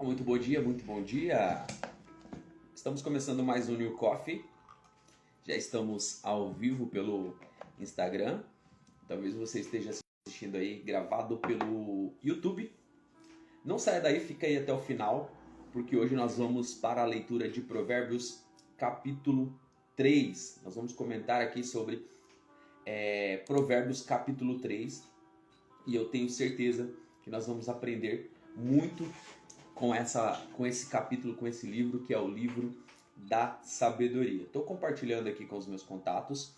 Muito bom dia, muito bom dia. Estamos começando mais um New Coffee. Já estamos ao vivo pelo Instagram. Talvez você esteja assistindo aí gravado pelo YouTube. Não saia daí, fica aí até o final, porque hoje nós vamos para a leitura de Provérbios capítulo 3. Nós vamos comentar aqui sobre Provérbios capítulo 3 e eu tenho certeza que nós vamos aprender muito com esse capítulo, com esse livro, que é o livro da sabedoria. Estou compartilhando aqui com os meus contatos.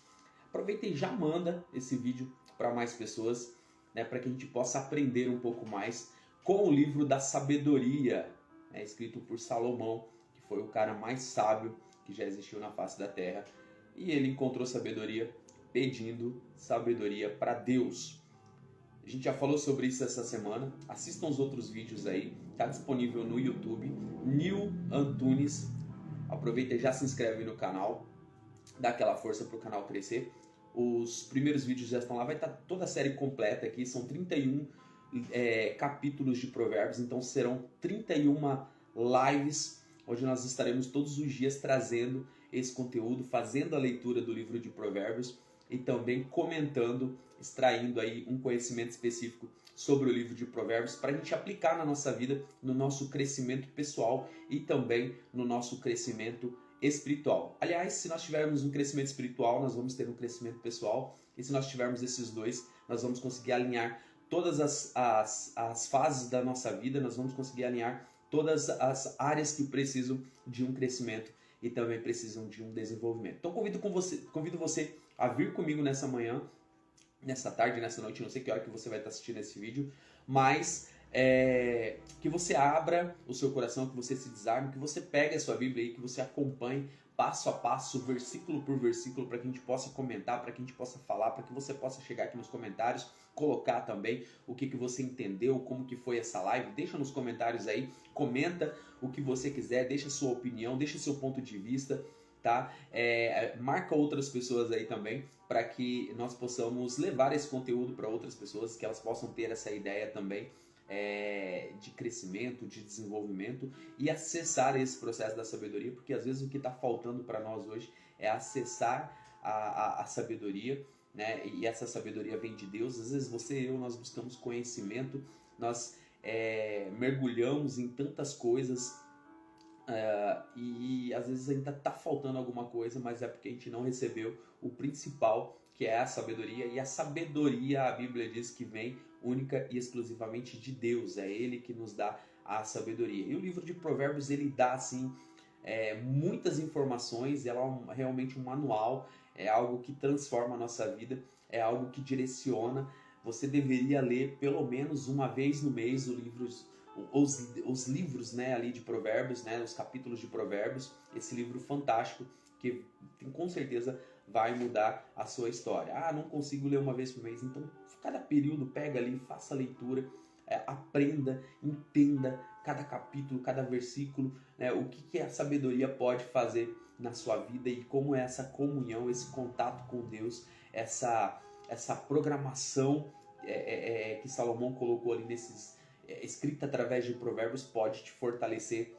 Aproveita e já manda esse vídeo para mais pessoas, né, para que a gente possa aprender um pouco mais com o livro da sabedoria, né, escrito por Salomão, que foi o cara mais sábio que já existiu na face da terra. E ele encontrou sabedoria pedindo sabedoria para Deus. A gente já falou sobre isso essa semana. Assistam os outros vídeos aí. Está disponível no YouTube. Nil Antunes. Aproveita e já se inscreve no canal. Dá aquela força para o canal crescer. Os primeiros vídeos já estão lá. Vai estar toda a série completa aqui. São 31 capítulos de Provérbios. Então serão 31 lives, onde nós estaremos todos os dias trazendo esse conteúdo, fazendo a leitura do livro de Provérbios e também comentando, extraindo aí um conhecimento específico sobre o livro de Provérbios para a gente aplicar na nossa vida, no nosso crescimento pessoal e também no nosso crescimento espiritual. Aliás, se nós tivermos um crescimento espiritual, nós vamos ter um crescimento pessoal, e se nós tivermos esses dois, nós vamos conseguir alinhar todas as fases da nossa vida, nós vamos conseguir alinhar todas as áreas que precisam de um crescimento e também precisam de um desenvolvimento. Então convido você a vir comigo nessa manhã, nessa tarde, nessa noite, não sei que hora que você vai estar assistindo esse vídeo, mas que você abra o seu coração, que você se desarme, que você pegue a sua Bíblia aí, que você acompanhe passo a passo, versículo por versículo, para que a gente possa comentar, para que a gente possa falar, para que você possa chegar aqui nos comentários, colocar também o que você entendeu, como que foi essa live. Deixa nos comentários aí, comenta o que você quiser, deixa a sua opinião, deixa o seu ponto de vista, tá? Marca outras pessoas aí também, para que nós possamos levar esse conteúdo para outras pessoas, que elas possam ter essa ideia também de crescimento, de desenvolvimento e acessar esse processo da sabedoria, porque às vezes o que está faltando para nós hoje é acessar a sabedoria, né? E essa sabedoria vem de Deus. Às vezes você e eu, nós buscamos conhecimento, nós mergulhamos em tantas coisas, e às vezes ainda está faltando alguma coisa, mas é porque a gente não recebeu o principal, que é a sabedoria. E a sabedoria, a Bíblia diz que vem única e exclusivamente de Deus, é Ele que nos dá a sabedoria. E o livro de Provérbios, ele dá assim muitas informações, ela é realmente um manual, é algo que transforma a nossa vida, é algo que direciona. Você deveria ler pelo menos uma vez no mês os livros, né, ali de Provérbios, né, os capítulos de Provérbios, esse livro fantástico que com certeza vai mudar a sua história. Não consigo ler uma vez por mês, então cada período pega ali, faça a leitura, aprenda, entenda cada capítulo, cada versículo, né, o que a sabedoria pode fazer na sua vida e como é essa comunhão, esse contato com Deus, essa programação que Salomão colocou ali escrita através de Provérbios, pode te fortalecer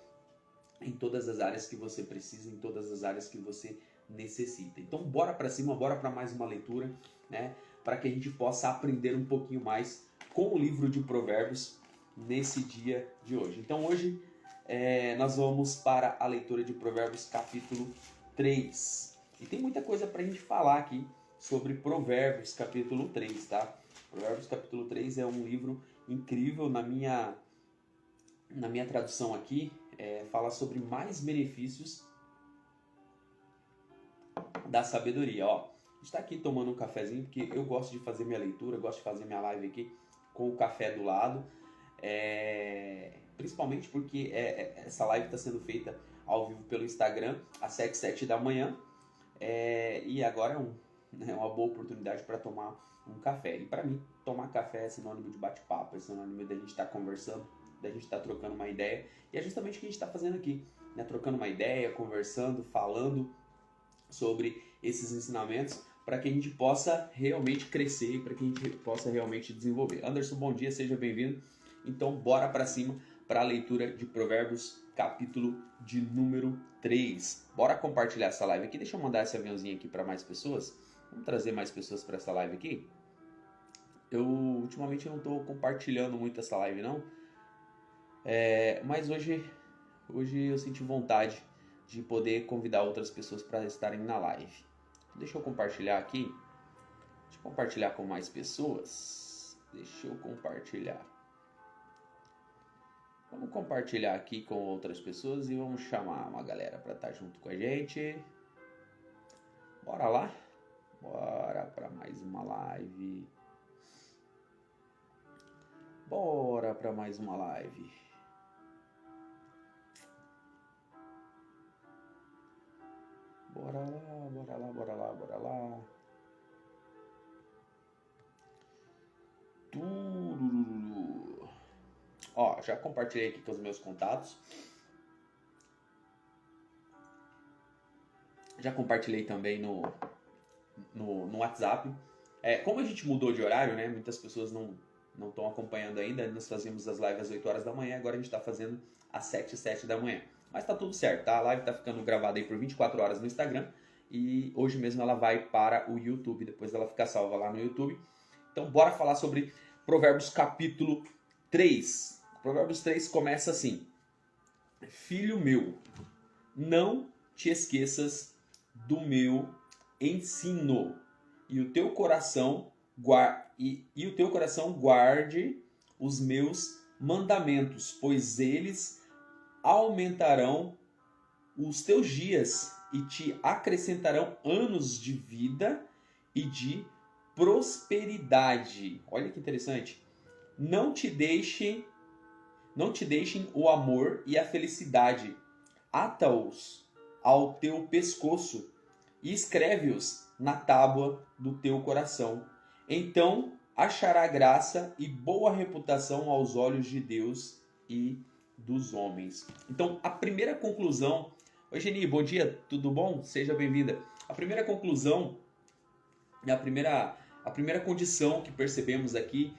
em todas as áreas que você precisa, em todas as áreas que você necessita. Então bora para cima, bora para mais uma leitura, né, para que a gente possa aprender um pouquinho mais com o livro de Provérbios nesse dia de hoje. Então hoje nós vamos para a leitura de Provérbios capítulo 3. E tem muita coisa para a gente falar aqui sobre Provérbios capítulo 3, tá? Provérbios capítulo 3 é um livro incrível. Na minha tradução aqui, fala sobre mais benefícios da sabedoria. Ó, a gente está aqui tomando um cafezinho, porque eu gosto de fazer minha leitura, gosto de fazer minha live aqui com o café do lado, principalmente porque essa live está sendo feita ao vivo pelo Instagram às 7 da manhã, e agora é uma boa oportunidade para tomar um café. E para mim, tomar café é sinônimo de bate-papo, é sinônimo da gente estar conversando, da gente estar trocando uma ideia, e é justamente o que a gente está fazendo aqui, né? Trocando uma ideia, conversando, falando sobre esses ensinamentos, para que a gente possa realmente crescer, para que a gente possa realmente desenvolver. Anderson, bom dia, seja bem-vindo. Então, bora para cima, para a leitura de Provérbios, capítulo de número 3. Bora compartilhar essa live aqui. Deixa eu mandar esse aviãozinho aqui para mais pessoas. Vamos trazer mais pessoas para essa live aqui. Ultimamente eu não estou compartilhando muito essa live não. Mas hoje eu senti vontade de poder convidar outras pessoas para estarem na live. Deixa eu compartilhar aqui. Deixa eu compartilhar com mais pessoas. Deixa eu compartilhar. Vamos compartilhar aqui com outras pessoas e vamos chamar uma galera para estar junto com a gente. Bora lá? Bora para mais uma live. Bora para mais uma live. Bora lá, bora lá, bora lá, bora lá. Ó, já compartilhei aqui com os meus contatos. Já compartilhei também no WhatsApp. Como a gente mudou de horário, né? Muitas pessoas não estão acompanhando ainda. Nós fazíamos as lives às 8 horas da manhã. Agora a gente está fazendo às 7 da manhã. Mas tá tudo certo, tá? A live tá ficando gravada aí por 24 horas no Instagram. E hoje mesmo ela vai para o YouTube. Depois ela fica salva lá no YouTube. Então bora falar sobre Provérbios capítulo 3. Provérbios 3 começa assim: Filho meu, não te esqueças do meu ensino, e o teu coração guarde os meus mandamentos, pois eles aumentarão os teus dias e te acrescentarão anos de vida e de prosperidade. Olha que interessante. Não te deixem o amor e a felicidade. Ata-os ao teu pescoço e escreve-os na tábua do teu coração. Então achará graça e boa reputação aos olhos de Deus e dos homens. Então, a primeira conclusão... Oi, Geni, bom dia, tudo bom? Seja bem-vinda. A primeira conclusão, a primeira condição que percebemos aqui,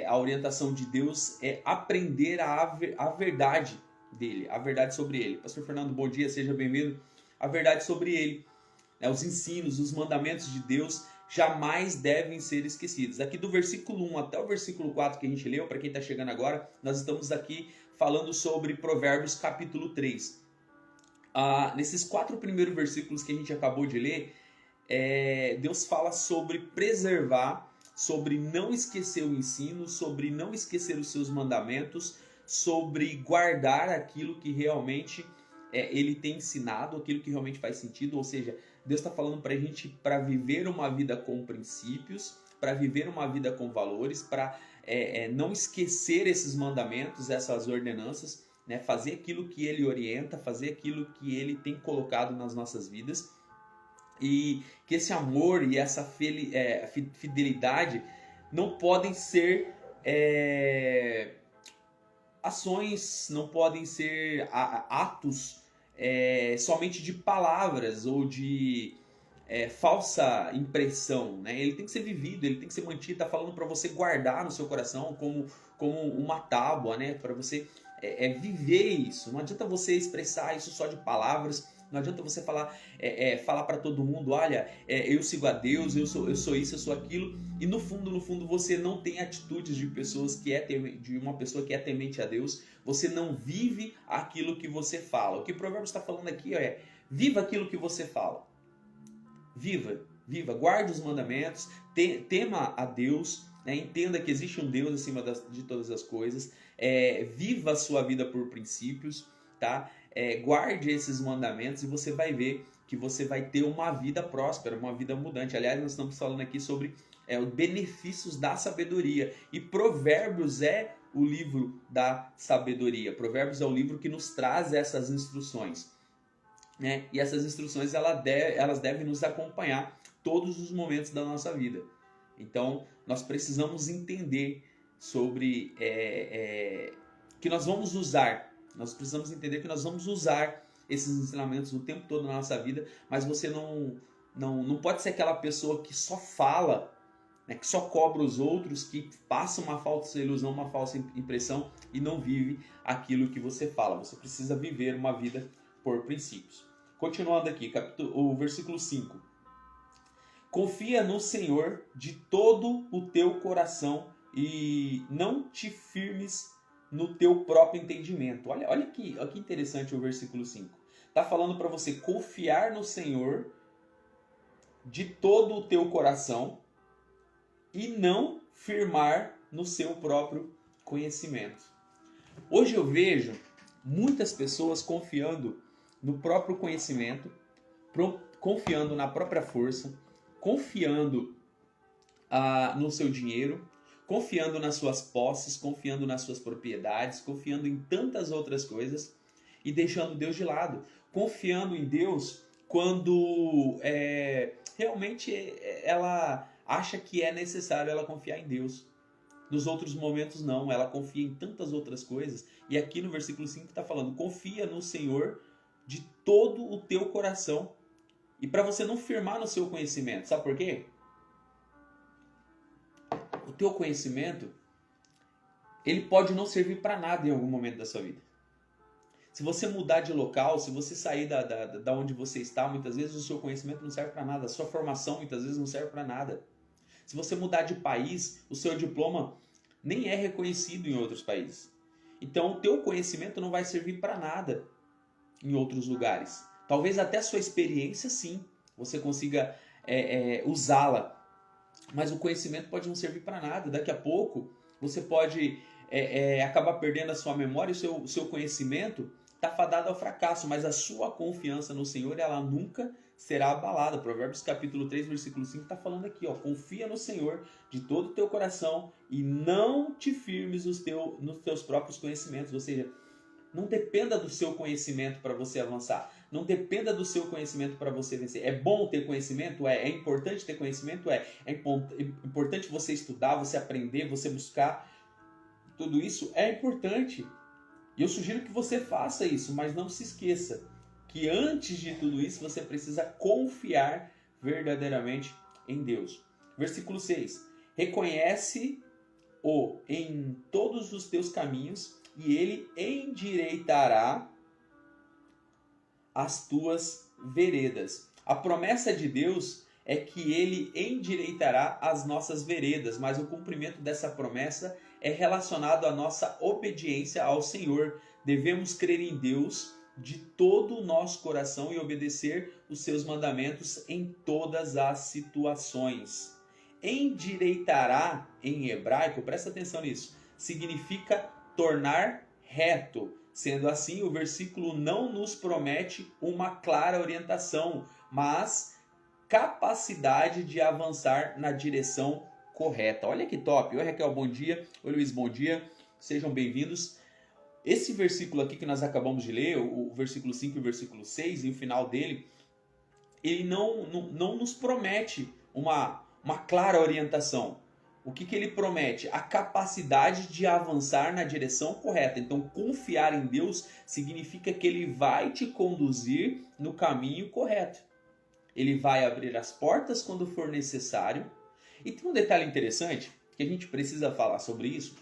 a orientação de Deus é aprender a verdade dele, a verdade sobre ele. Pastor Fernando, bom dia, seja bem-vindo. A verdade sobre ele, os ensinos, os mandamentos de Deus jamais devem ser esquecidos. Aqui do versículo 1 até o versículo 4 que a gente leu, para quem está chegando agora, nós estamos aqui falando sobre Provérbios capítulo 3. Nesses 4 primeiros versículos que a gente acabou de ler, Deus fala sobre preservar, sobre não esquecer o ensino, sobre não esquecer os seus mandamentos, sobre guardar aquilo que realmente ele tem ensinado, aquilo que realmente faz sentido. Ou seja, Deus está falando para a gente para viver uma vida com princípios, para viver uma vida com valores, para não esquecer esses mandamentos, essas ordenanças, né? Fazer aquilo que ele orienta, fazer aquilo que ele tem colocado nas nossas vidas. E que esse amor e essa fidelidade não podem ser ações, não podem ser atos somente de palavras ou de falsa impressão, né? Ele tem que ser vivido, ele tem que ser mantido. Está falando para você guardar no seu coração como uma tábua, né? Para você viver isso. Não adianta você expressar isso só de palavras. Não adianta você falar para todo mundo, olha, eu sigo a Deus, eu sou isso, eu sou aquilo, e no fundo você não tem atitudes de de uma pessoa que é temente a Deus. Você não vive aquilo que você fala. O que o Provérbios está falando aqui viva aquilo que você fala. Viva, guarde os mandamentos, tema a Deus, né? Entenda que existe um Deus acima de todas as coisas, viva a sua vida por princípios, tá? Guarde esses mandamentos e você vai ver que você vai ter uma vida próspera, uma vida abundante. Aliás, nós estamos falando aqui sobre os benefícios da sabedoria. E Provérbios é o livro da sabedoria. Provérbios é o livro que nos traz essas instruções, né? E essas instruções elas devem nos acompanhar todos os momentos da nossa vida. Então, nós precisamos entender sobre que nós vamos usar. Nós precisamos entender que nós vamos usar esses ensinamentos o tempo todo na nossa vida, mas você não pode ser aquela pessoa que só fala, né, que só cobra os outros, que passa uma falsa ilusão, uma falsa impressão e não vive aquilo que você fala. Você precisa viver uma vida por princípios. Continuando aqui, o versículo 5. Confia no Senhor de todo o teu coração e não te firmes no teu próprio entendimento. Olha que interessante o versículo 5. Está falando para você confiar no Senhor de todo o teu coração e não firmar no seu próprio conhecimento. Hoje eu vejo muitas pessoas confiando no próprio conhecimento, confiando na própria força, confiando no seu dinheiro, confiando nas suas posses, confiando nas suas propriedades, confiando em tantas outras coisas e deixando Deus de lado. Confiando em Deus quando realmente ela acha que é necessário ela confiar em Deus. Nos outros momentos não, ela confia em tantas outras coisas. E aqui no versículo 5 está falando, confia no Senhor de todo o teu coração. E para você não firmar no seu conhecimento, sabe por quê? O teu conhecimento, ele pode não servir para nada em algum momento da sua vida. Se você mudar de local, se você sair da onde você está, muitas vezes o seu conhecimento não serve para nada. A sua formação muitas vezes não serve para nada. Se você mudar de país, o seu diploma nem é reconhecido em outros países. Então o teu conhecimento não vai servir para nada em outros lugares. Talvez até a sua experiência sim, você consiga usá-la. Mas o conhecimento pode não servir para nada. Daqui a pouco você pode acabar perdendo a sua memória e o seu conhecimento está fadado ao fracasso, mas a sua confiança no Senhor, ela nunca será abalada. Provérbios capítulo 3, versículo 5 está falando aqui, confia no Senhor de todo o teu coração e não te firmes nos teus próprios conhecimentos. Ou seja, não dependa do seu conhecimento para você avançar. Não dependa do seu conhecimento para você vencer. É bom ter conhecimento? É importante ter conhecimento? É importante você estudar, você aprender, você buscar. Tudo isso é importante. E eu sugiro que você faça isso, mas não se esqueça que antes de tudo isso você precisa confiar verdadeiramente em Deus. Versículo 6. Reconhece-o em todos os teus caminhos e ele endireitará as tuas veredas. A promessa de Deus é que ele endireitará as nossas veredas, mas o cumprimento dessa promessa é relacionado à nossa obediência ao Senhor. Devemos crer em Deus de todo o nosso coração e obedecer os seus mandamentos em todas as situações. Endireitará em hebraico, presta atenção nisso, significa tornar reto. Sendo assim, o versículo não nos promete uma clara orientação, mas capacidade de avançar na direção correta. Olha que top! Oi Raquel, bom dia. Oi Luiz, bom dia. Sejam bem-vindos. Esse versículo aqui que nós acabamos de ler, o versículo 5 e o versículo 6, e o final dele, ele não nos promete uma clara orientação. O que ele promete? A capacidade de avançar na direção correta. Então, confiar em Deus significa que ele vai te conduzir no caminho correto. Ele vai abrir as portas quando for necessário. E tem um detalhe interessante, que a gente precisa falar sobre isso,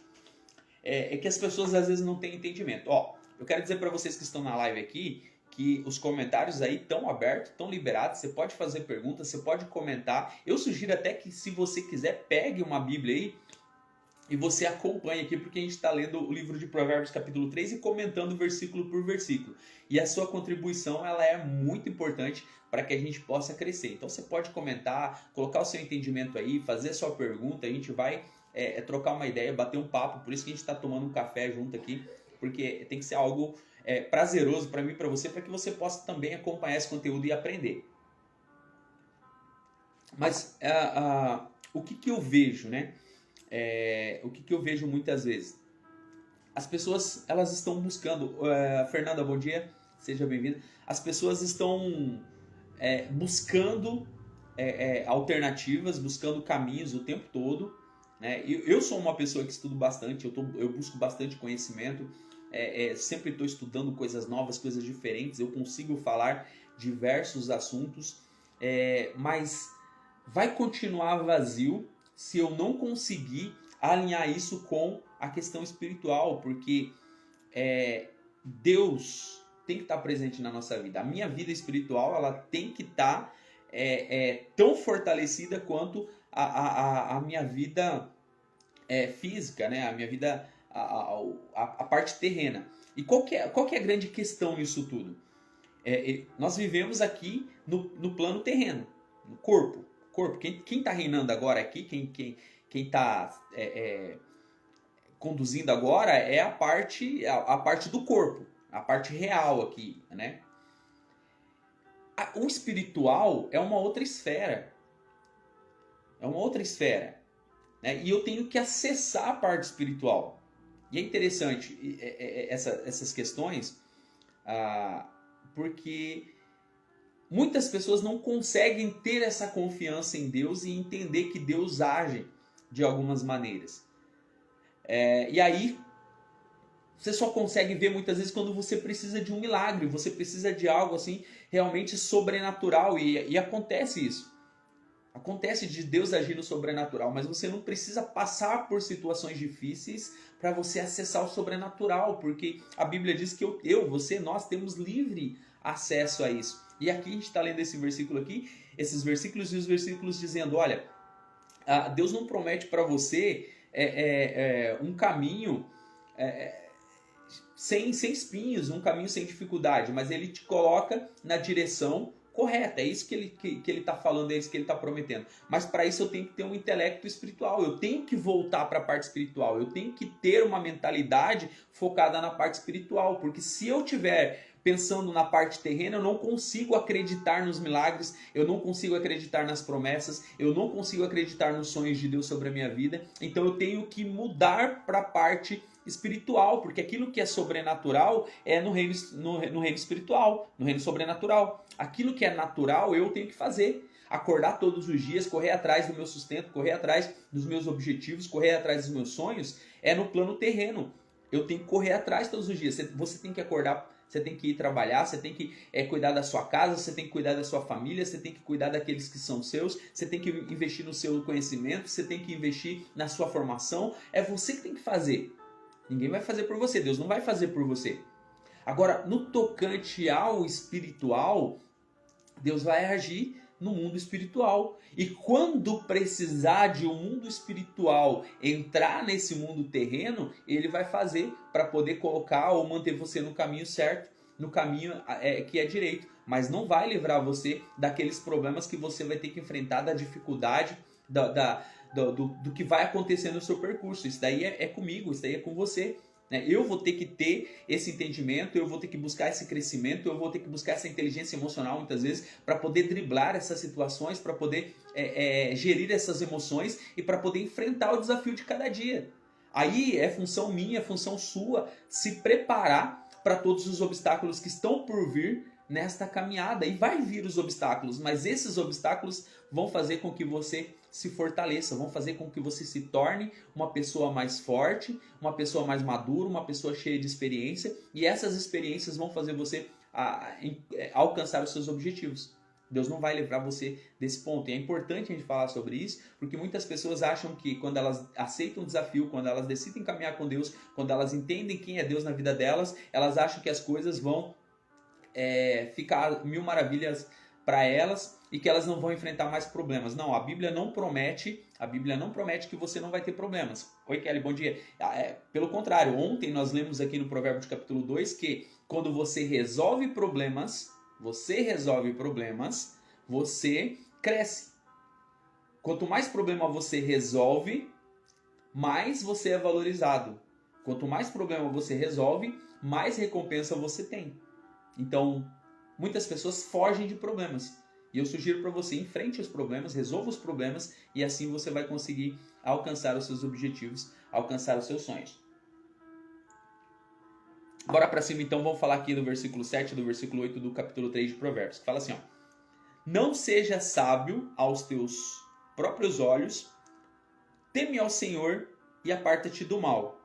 é que as pessoas às vezes não têm entendimento. Eu quero dizer para vocês que estão na live aqui, que os comentários aí estão abertos, estão liberados, você pode fazer perguntas, você pode comentar. Eu sugiro até que, se você quiser, pegue uma Bíblia aí e você acompanhe aqui, porque a gente está lendo o livro de Provérbios capítulo 3 e comentando versículo por versículo. E a sua contribuição, ela é muito importante para que a gente possa crescer. Então você pode comentar, colocar o seu entendimento aí, fazer a sua pergunta, a gente vai trocar uma ideia, bater um papo, por isso que a gente está tomando um café junto aqui, porque tem que ser algo prazeroso para mim e para você, para que você possa também acompanhar esse conteúdo e aprender. Mas o que eu vejo, né? O que eu vejo muitas vezes? As pessoas, elas estão buscando... Fernanda, bom dia, seja bem-vinda. As pessoas estão buscando alternativas, buscando caminhos o tempo todo, né? Eu sou uma pessoa que estudo bastante, eu busco bastante conhecimento, sempre estou estudando coisas novas, coisas diferentes, eu consigo falar diversos assuntos, mas vai continuar vazio se eu não conseguir alinhar isso com a questão espiritual, porque Deus tem que estar presente na nossa vida. A minha vida espiritual, ela tem que estar tão fortalecida quanto a minha vida física, né? A minha vida, a parte terrena. E qual que é a grande questão nisso tudo? Nós vivemos aqui no plano terreno, no corpo. Quem está reinando agora aqui, quem está conduzindo agora é a parte do corpo, a parte real aqui, né? O espiritual é uma outra esfera. É uma outra esfera. Né? E eu tenho que acessar a parte espiritual. E é interessante essas questões, porque muitas pessoas não conseguem ter essa confiança em Deus e entender que Deus age de algumas maneiras. E aí, você só consegue ver muitas vezes quando você precisa de um milagre, você precisa de algo assim realmente sobrenatural, e acontece isso. Acontece de Deus agir no sobrenatural, mas você não precisa passar por situações difíceis para você acessar o sobrenatural, porque a Bíblia diz que você, nós temos livre acesso a isso. E aqui a gente está lendo esse versículo aqui, esses versículos e os versículos dizendo, olha, Deus não promete para você um caminho sem espinhos, um caminho sem dificuldade, mas Ele te coloca na direção correta. É isso que ele está falando, é isso que ele está prometendo. Mas para isso eu tenho que ter um intelecto espiritual, eu tenho que voltar para a parte espiritual, eu tenho que ter uma mentalidade focada na parte espiritual, porque se eu tiver pensando na parte terrena, eu não consigo acreditar nos milagres, eu não consigo acreditar nas promessas, eu não consigo acreditar nos sonhos de Deus sobre a minha vida. Então eu tenho que mudar para a parte espiritual, porque aquilo que é sobrenatural é no reino espiritual, no reino sobrenatural. Aquilo que é natural eu tenho que fazer. Acordar todos os dias, correr atrás do meu sustento, correr atrás dos meus objetivos, correr atrás dos meus sonhos, é no plano terreno. Eu tenho que correr atrás todos os dias. Você tem que acordar, você tem que ir trabalhar, você tem que cuidar da sua casa, você tem que cuidar da sua família, você tem que cuidar daqueles que são seus, você tem que investir no seu conhecimento, você tem que investir na sua formação. É você que tem que fazer. Ninguém vai fazer por você, Deus não vai fazer por você. Agora, no tocante ao espiritual, Deus vai agir no mundo espiritual. E quando precisar de um mundo espiritual entrar nesse mundo terreno, Ele vai fazer para poder colocar ou manter você no caminho certo, no caminho que é direito. Mas não vai livrar você daqueles problemas que você vai ter que enfrentar, da dificuldade, do que vai acontecer no seu percurso. Isso daí é comigo, isso daí é com você. Eu vou ter que ter esse entendimento, eu vou ter que buscar esse crescimento, eu vou ter que buscar essa inteligência emocional muitas vezes para poder driblar essas situações, para poder gerir essas emoções e para poder enfrentar o desafio de cada dia. Aí é função minha, é função sua se preparar para todos os obstáculos que estão por vir nesta caminhada. E vai vir os obstáculos, mas esses obstáculos vão fazer com que você se fortaleça, vão fazer com que você se torne uma pessoa mais forte, uma pessoa mais madura, uma pessoa cheia de experiência, e essas experiências vão fazer você alcançar os seus objetivos. Deus não vai livrar você desse ponto. E é importante a gente falar sobre isso, porque muitas pessoas acham que quando elas aceitam o desafio, quando elas decidem caminhar com Deus, quando elas entendem quem é Deus na vida delas, elas acham que as coisas vão ficar mil maravilhas para elas e que elas não vão enfrentar mais problemas. Não, a Bíblia não promete que você não vai ter problemas. Oi, Kelly, bom dia. Pelo contrário, ontem nós lemos aqui no Provérbios capítulo 2 que quando você resolve problemas, você cresce. Quanto mais problema você resolve, mais você é valorizado. Quanto mais problema você resolve, mais recompensa você tem. Então, muitas pessoas fogem de problemas. E eu sugiro para você, enfrente os problemas, resolva os problemas e assim você vai conseguir alcançar os seus objetivos, alcançar os seus sonhos. Bora para cima então, vamos falar aqui do versículo 7, do versículo 8 do capítulo 3 de Provérbios, que fala assim, ó: não seja sábio aos teus próprios olhos, teme ao Senhor e aparta-te do mal.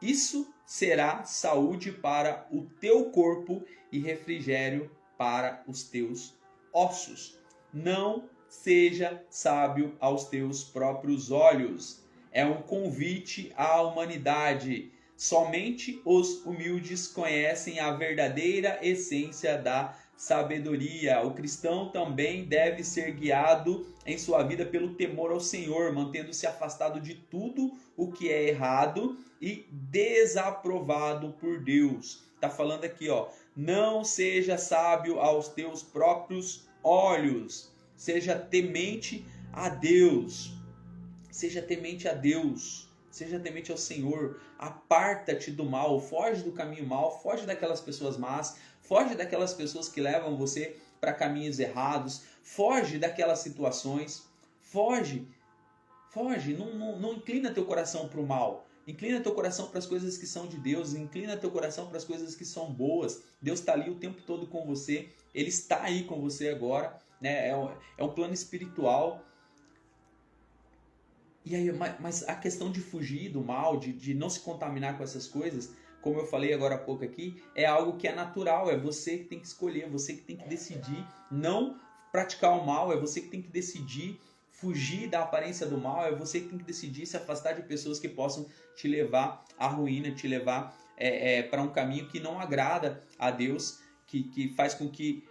Isso será saúde para o teu corpo e refrigério para os teus ossos. Não seja sábio aos teus próprios olhos. É um convite à humanidade. Somente os humildes conhecem a verdadeira essência da sabedoria. O cristão também deve ser guiado em sua vida pelo temor ao Senhor, mantendo-se afastado de tudo o que é errado e desaprovado por Deus. Está falando aqui, ó, não seja sábio aos teus próprios olhos, seja temente a Deus, seja temente a Deus, seja temente ao Senhor, aparta-te do mal, foge do caminho mal, foge daquelas pessoas más, foge daquelas pessoas que levam você para caminhos errados, foge daquelas situações, foge, não inclina teu coração para o mal, inclina teu coração para as coisas que são de Deus, inclina teu coração para as coisas que são boas. Deus está ali o tempo todo com você, Ele está aí com você agora, né? É um plano espiritual. E aí, mas a questão de fugir do mal, de não se contaminar com essas coisas, como eu falei agora há pouco aqui, é algo que é natural, é você que tem que escolher, você que tem que decidir não praticar o mal, é você que tem que decidir fugir da aparência do mal, é você que tem que decidir se afastar de pessoas que possam te levar à ruína, te levar para um caminho que não agrada a Deus, que faz com que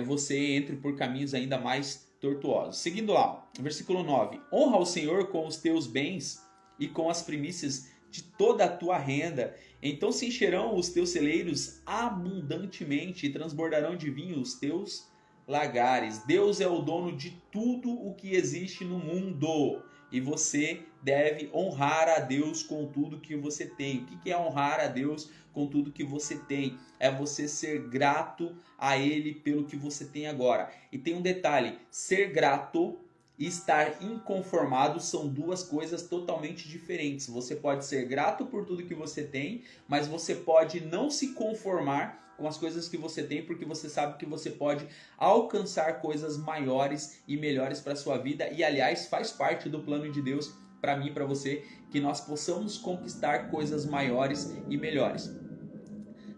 você entre por caminhos ainda mais tortuosos. Seguindo lá, versículo 9. Honra o Senhor com os teus bens e com as primícias de toda a tua renda. Então se encherão os teus celeiros abundantemente e transbordarão de vinho os teus lagares. Deus é o dono de tudo o que existe no mundo. E você deve honrar a Deus com tudo que você tem. O que é honrar a Deus com tudo que você tem? É você ser grato a Ele pelo que você tem agora. E tem um detalhe, ser grato e estar inconformado são duas coisas totalmente diferentes. Você pode ser grato por tudo que você tem, mas você pode não se conformar com as coisas que você tem, porque você sabe que você pode alcançar coisas maiores e melhores para a sua vida. E, aliás, faz parte do plano de Deus para mim e para você, que nós possamos conquistar coisas maiores e melhores.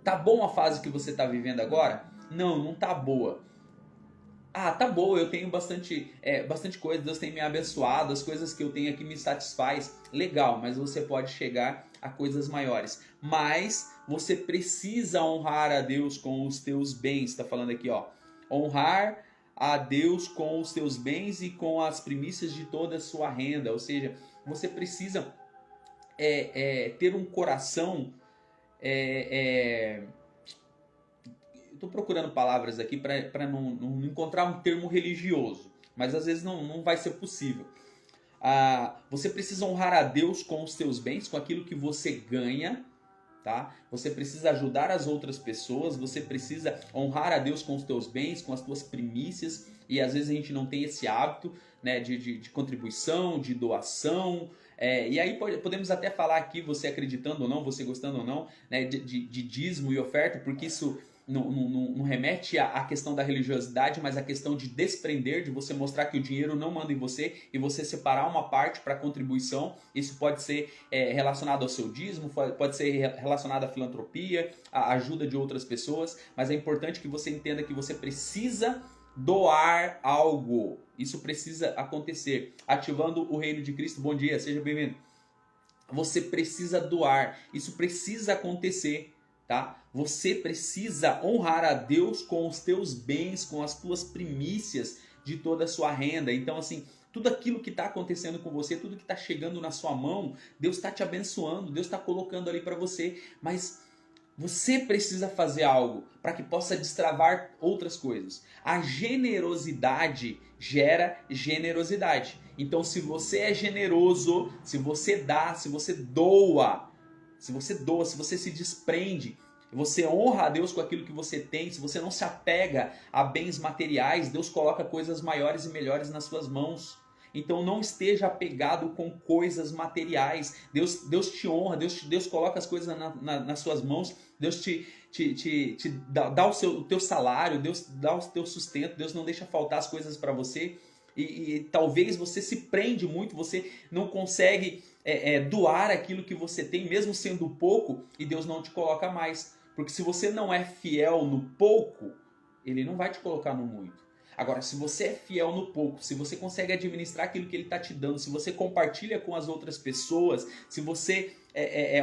Tá bom a fase que você está vivendo agora? Não tá boa. Ah, tá boa, eu tenho bastante coisa, Deus tem me abençoado, as coisas que eu tenho aqui me satisfaz. Legal, mas você pode chegar a coisas maiores. Mas você precisa honrar a Deus com os teus bens. Está falando aqui, ó. Honrar a Deus com os teus bens e com as primícias de toda a sua renda. Ou seja, você precisa ter um coração... Estou procurando palavras aqui para não encontrar um termo religioso, mas às vezes não vai ser possível. Você precisa honrar a Deus com os seus bens, com aquilo que você ganha, tá? Você precisa ajudar as outras pessoas, você precisa honrar a Deus com os teus bens, com as tuas primícias, e às vezes a gente não tem esse hábito, né, de contribuição, de doação. E aí podemos até falar aqui, você acreditando ou não, você gostando ou não, né, de dízimo e oferta, porque isso não remete à questão da religiosidade, mas à questão de desprender, de você mostrar que o dinheiro não manda em você e você separar uma parte para contribuição. Isso pode ser relacionado ao seu dízimo, pode ser relacionado à filantropia, à ajuda de outras pessoas, mas é importante que você entenda que você precisa doar algo. Isso precisa acontecer. Ativando o reino de Cristo. Bom dia, seja bem-vindo. Você precisa doar. Isso precisa acontecer, tá? Você precisa honrar a Deus com os teus bens, com as tuas primícias de toda a sua renda. Então, assim, tudo aquilo que está acontecendo com você, tudo que está chegando na sua mão, Deus está te abençoando, Deus está colocando ali para você, mas você precisa fazer algo para que possa destravar outras coisas. A generosidade gera generosidade. Então, se você é generoso, se você dá, se você doa, se você se desprende, você honra a Deus com aquilo que você tem, se você não se apega a bens materiais, Deus coloca coisas maiores e melhores nas suas mãos. Então não esteja apegado com coisas materiais. Deus te honra, Deus coloca as coisas nas suas mãos, Deus te dá o teu salário, Deus dá o teu sustento, Deus não deixa faltar as coisas para você. E talvez você se prende muito, você não consegue doar aquilo que você tem, mesmo sendo pouco, e Deus não te coloca mais. Porque se você não é fiel no pouco, Ele não vai te colocar no muito. Agora, se você é fiel no pouco, se você consegue administrar aquilo que ele está te dando, se você compartilha com as outras pessoas, se você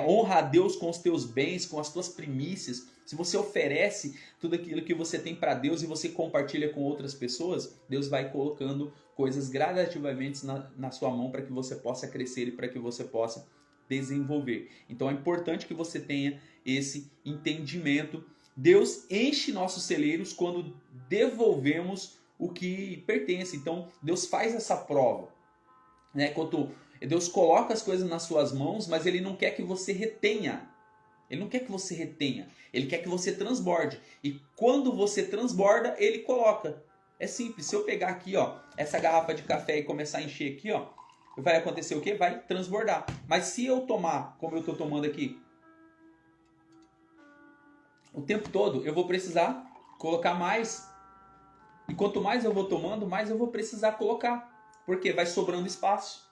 honra a Deus com os teus bens, com as tuas primícias, se você oferece tudo aquilo que você tem para Deus e você compartilha com outras pessoas, Deus vai colocando coisas gradativamente na sua mão para que você possa crescer e para que você possa desenvolver. Então é importante que você tenha esse entendimento. Deus enche nossos celeiros quando devolvemos o que pertence. Então Deus faz essa prova, né? Quando Deus coloca as coisas nas suas mãos, mas Ele não quer que você retenha. Ele não quer que você retenha. Ele quer que você transborde. E quando você transborda, Ele coloca. É simples. Se eu pegar aqui, ó, essa garrafa de café e começar a encher aqui, ó, vai acontecer o quê? Vai transbordar. Mas se eu tomar, como eu estou tomando aqui, o tempo todo, eu vou precisar colocar mais. E quanto mais eu vou tomando, mais eu vou precisar colocar. Porque vai sobrando espaço.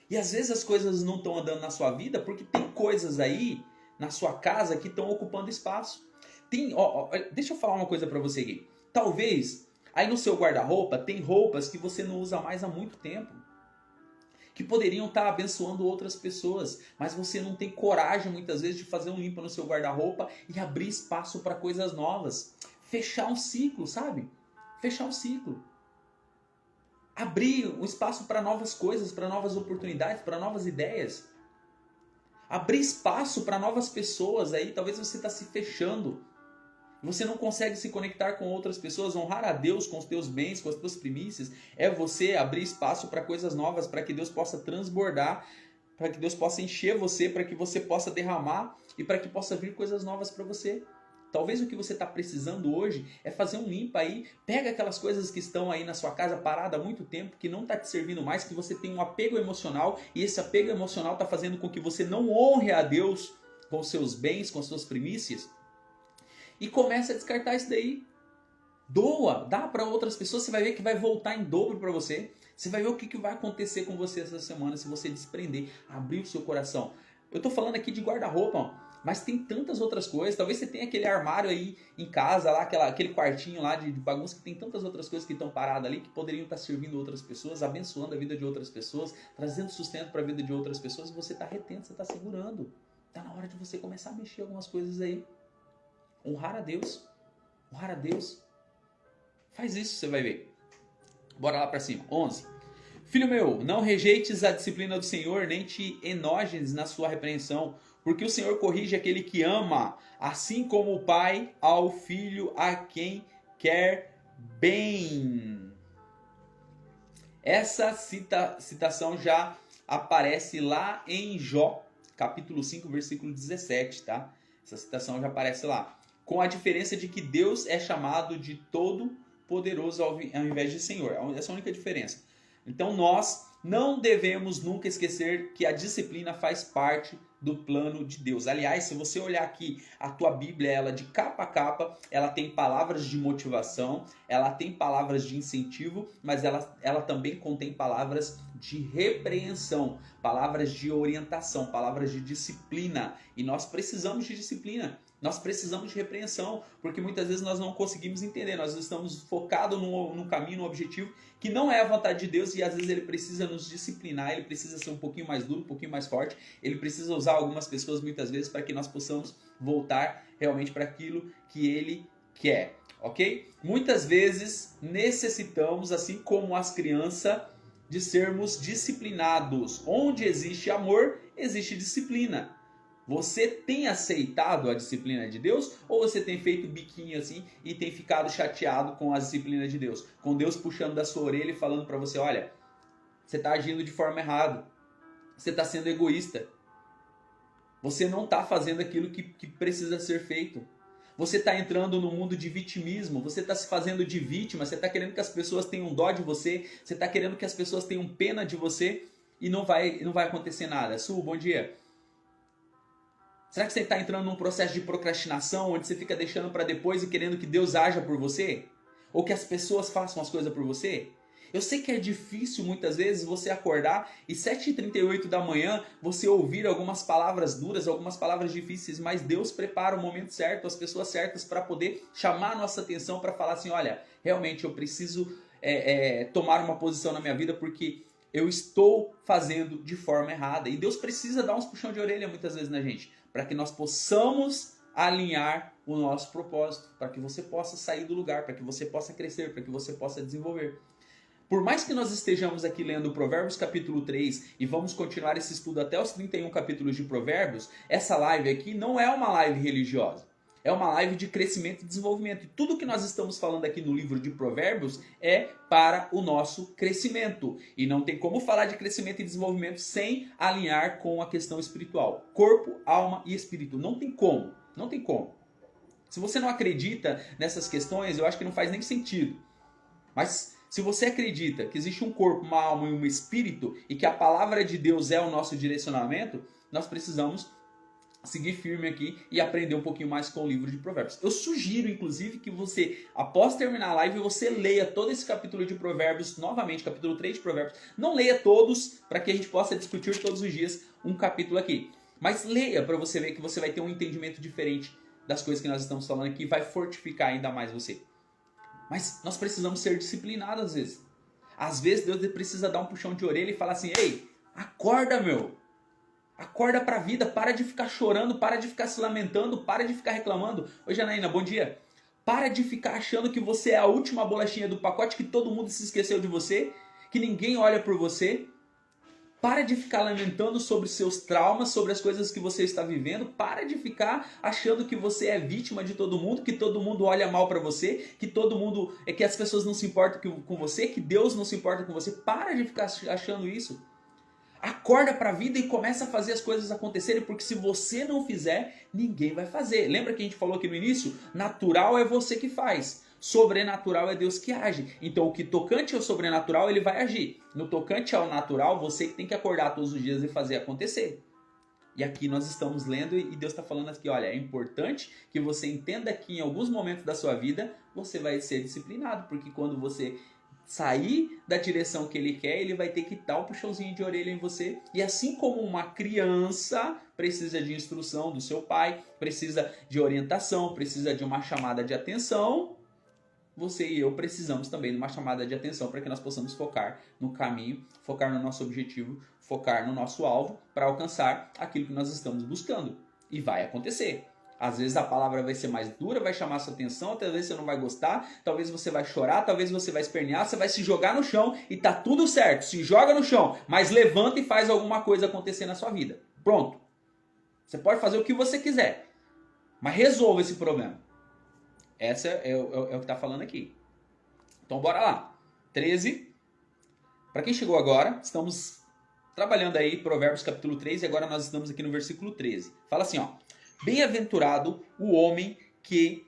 E às vezes as coisas não estão andando na sua vida porque tem coisas aí na sua casa que estão ocupando espaço. Deixa eu falar uma coisa para você aqui. Talvez aí no seu guarda-roupa tem roupas que você não usa mais há muito tempo, que poderiam estar abençoando outras pessoas, mas você não tem coragem muitas vezes de fazer um limpo no seu guarda-roupa e abrir espaço para coisas novas. Fechar um ciclo, sabe? Fechar um ciclo. Abrir um espaço para novas coisas, para novas oportunidades, para novas ideias. Abrir espaço para novas pessoas. Aí talvez você está se fechando. Você não consegue se conectar com outras pessoas. Honrar a Deus com os teus bens, com as tuas primícias, é você abrir espaço para coisas novas, para que Deus possa transbordar, para que Deus possa encher você, para que você possa derramar e para que possa vir coisas novas para você. Talvez o que você está precisando hoje é fazer um limpa aí. Pega aquelas coisas que estão aí na sua casa parada há muito tempo, que não está te servindo mais, que você tem um apego emocional e esse apego emocional está fazendo com que você não honre a Deus com os seus bens, com as suas primícias. E começa a descartar isso daí. Doa, dá para outras pessoas, você vai ver que vai voltar em dobro para você. Você vai ver o que vai acontecer com você essa semana se você desprender, abrir o seu coração. Eu estou falando aqui de guarda-roupa, ó. Mas tem tantas outras coisas. Talvez você tenha aquele armário aí em casa, lá, aquele quartinho lá de bagunça, que tem tantas outras coisas que estão paradas ali, que poderiam estar servindo outras pessoas, abençoando a vida de outras pessoas, trazendo sustento para a vida de outras pessoas, e você está retendo, você está segurando. Está na hora de você começar a mexer algumas coisas aí. Honrar a Deus. Honrar a Deus. Faz isso, você vai ver. Bora lá para cima. 11. Filho meu, não rejeites a disciplina do Senhor, nem te enojes na sua repreensão, porque o Senhor corrige aquele que ama, assim como o pai ao filho a quem quer bem. Essa citação já aparece lá em Jó, capítulo 5, versículo 17, tá? Essa citação já aparece lá. Com a diferença de que Deus é chamado de Todo-Poderoso ao invés de Senhor. Essa é a única diferença. Então nós não devemos nunca esquecer que a disciplina faz parte do plano de Deus. Aliás, se você olhar aqui a tua Bíblia, ela de capa a capa, ela tem palavras de motivação, ela tem palavras de incentivo, mas ela também contém palavras de repreensão, palavras de orientação, palavras de disciplina. E nós precisamos de disciplina. Nós precisamos de repreensão, porque muitas vezes nós não conseguimos entender, nós estamos focados num caminho, num objetivo que não é a vontade de Deus, e às vezes Ele precisa nos disciplinar, Ele precisa ser um pouquinho mais duro, um pouquinho mais forte, Ele precisa usar algumas pessoas muitas vezes para que nós possamos voltar realmente para aquilo que Ele quer, ok? Muitas vezes necessitamos, assim como as crianças, de sermos disciplinados. Onde existe amor, existe disciplina. Você tem aceitado a disciplina de Deus, ou você tem feito biquinho assim e tem ficado chateado com a disciplina de Deus? Com Deus puxando da sua orelha e falando para você, olha, você está agindo de forma errada, você está sendo egoísta, você não está fazendo aquilo que precisa ser feito. Você está entrando no mundo de vitimismo, você está se fazendo de vítima, você está querendo que as pessoas tenham dó de você, você está querendo que as pessoas tenham pena de você e não vai acontecer nada. Su, bom dia. Será que você está entrando num processo de procrastinação, onde você fica deixando para depois e querendo que Deus haja por você? Ou que as pessoas façam as coisas por você? Eu sei que é difícil muitas vezes você acordar e 7h38 da manhã você ouvir algumas palavras duras, algumas palavras difíceis, mas Deus prepara o momento certo, as pessoas certas para poder chamar a nossa atenção, para falar assim, olha, realmente eu preciso tomar uma posição na minha vida porque eu estou fazendo de forma errada. E Deus precisa dar uns puxão de orelha muitas vezes na gente, para que nós possamos alinhar o nosso propósito, para que você possa sair do lugar, para que você possa crescer, para que você possa desenvolver. Por mais que nós estejamos aqui lendo Provérbios capítulo 3 e vamos continuar esse estudo até os 31 capítulos de Provérbios, essa live aqui não é uma live religiosa. É uma live de crescimento e desenvolvimento. E tudo que nós estamos falando aqui no livro de Provérbios é para o nosso crescimento. E não tem como falar de crescimento e desenvolvimento sem alinhar com a questão espiritual. Corpo, alma e espírito. Não tem como. Não tem como. Se você não acredita nessas questões, eu acho que não faz nem sentido. Mas se você acredita que existe um corpo, uma alma e um espírito e que a palavra de Deus é o nosso direcionamento, nós precisamos seguir firme aqui e aprender um pouquinho mais com o livro de Provérbios. Eu sugiro, inclusive, que você, após terminar a live, você leia todo esse capítulo de Provérbios, novamente, capítulo 3 de Provérbios. Não leia todos, para que a gente possa discutir todos os dias um capítulo aqui. Mas leia para você ver que você vai ter um entendimento diferente das coisas que nós estamos falando aqui e vai fortificar ainda mais você. Mas nós precisamos ser disciplinados às vezes. Às vezes Deus precisa dar um puxão de orelha e falar assim, ei, acorda, meu. Acorda pra vida, para de ficar chorando, para de ficar se lamentando, para de ficar reclamando. Oi, Janaína, bom dia. Para de ficar achando que você é a última bolachinha do pacote, que todo mundo se esqueceu de você, que ninguém olha por você. Para de ficar lamentando sobre seus traumas, sobre as coisas que você está vivendo. Para de ficar achando que você é vítima de todo mundo, que todo mundo olha mal pra você, que as pessoas não se importam com você, que Deus não se importa com você. Para de ficar achando isso. Acorda para a vida e começa a fazer as coisas acontecerem, porque se você não fizer, ninguém vai fazer. Lembra que a gente falou aqui no início? Natural é você que faz. Sobrenatural é Deus que age. Então o que tocante ao sobrenatural, ele vai agir. No tocante ao natural, você que tem que acordar todos os dias e fazer acontecer. E aqui nós estamos lendo e Deus está falando aqui, olha, é importante que você entenda que em alguns momentos da sua vida, você vai ser disciplinado, porque quando você sair da direção que ele quer, ele vai ter que dar um puxãozinho de orelha em você. E assim como uma criança precisa de instrução do seu pai, precisa de orientação, precisa de uma chamada de atenção, você e eu precisamos também de uma chamada de atenção para que nós possamos focar no caminho, focar no nosso objetivo, focar no nosso alvo para alcançar aquilo que nós estamos buscando. E vai acontecer. Às vezes a palavra vai ser mais dura, vai chamar sua atenção, talvez você não vai gostar, talvez você vai chorar, talvez você vai espernear, você vai se jogar no chão e tá tudo certo. Se joga no chão, mas levanta e faz alguma coisa acontecer na sua vida. Pronto. Você pode fazer o que você quiser, mas resolva esse problema. Essa é o que está falando aqui. Então bora lá. 13. Para quem chegou agora, estamos trabalhando aí Provérbios capítulo 3 e agora nós estamos aqui no versículo 13. Fala assim, ó. Bem-aventurado o homem que